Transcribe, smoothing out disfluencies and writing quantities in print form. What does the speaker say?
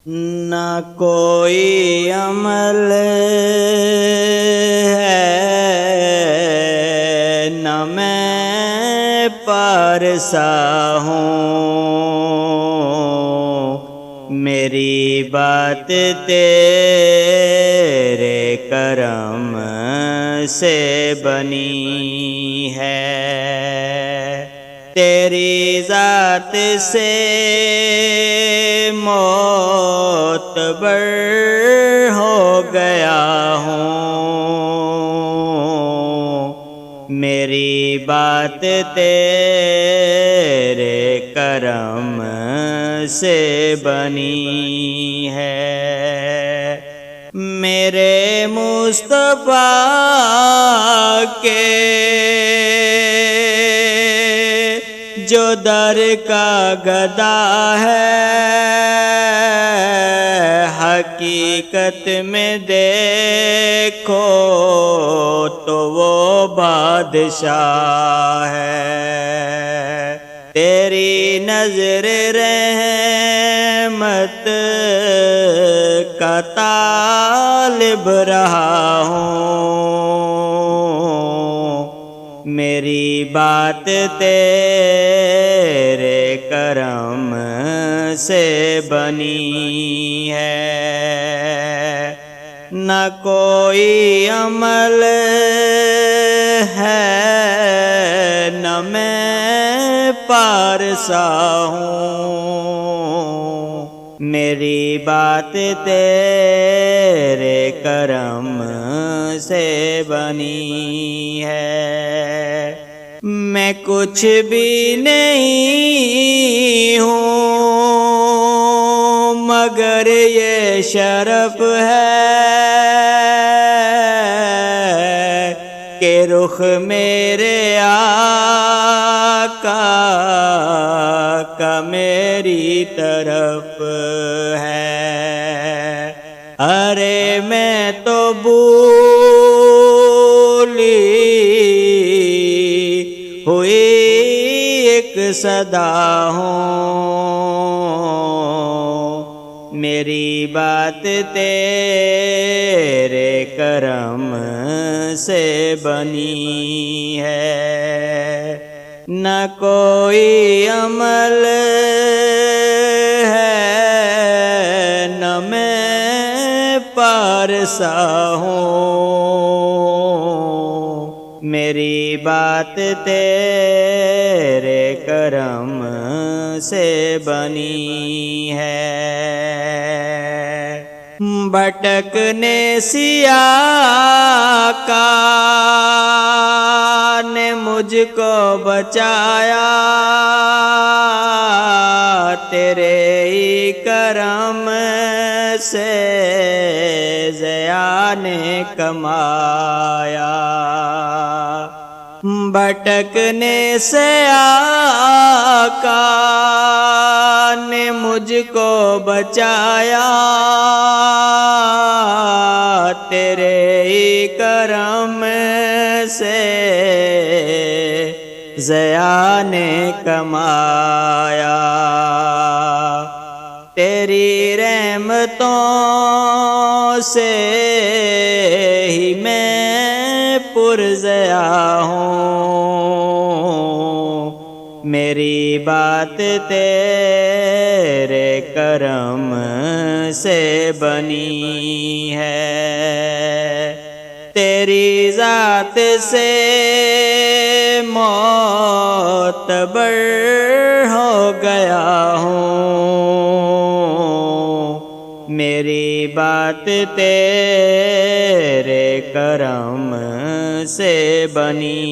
نہ کوئی عمل ہے نہ میں پارسا ہوں، میری بات تیرے کرم سے بنی ہے، تیری ذات سے معتبر ہو گیا ہوں، میری بات تیرے کرم سے بنی ہے، میرے مصطفیٰ کے جو در کا گدا ہے، حقیقت میں دیکھو تو وہ بادشاہ ہے، تیری نظر رحمت کا طالب رہا ہوں، میری بات تیرے کرم سے بنی ہے، نہ کوئی عمل ہے نہ میں پارسا ہوں، میری بات تیرے کرم سے بنی ہے، میں کچھ بھی نہیں ہوں مگر یہ شرف ہے کہ رخ میرے آقا کا میری طرف ہے، ارے میں تو بھولی ہوئی ایک صدا ہوں، میری بات تیرے کرم سے بنی ہے، نہ کوئی عمل ہے نہ میں پارسا ہوں، میری بات تیرے کرم سے بنی ہے، بھٹکنے سیاہ کا نے مجھ کو بچایا، تیرے ہی کرم سے ضیاء نے کمایا، بھٹکنے سے آقا نے مجھ کو بچایا، تیرے ہی کرم سے ضیاء نے کمایا، تیری رحمتوں سے ہی میں پرضیاء ہوں، میری بات تیرے کرم سے بنی ہے، تیری ذات سے معتبر ہو گیا ہوں، میری بات تیرے کرم سے بنی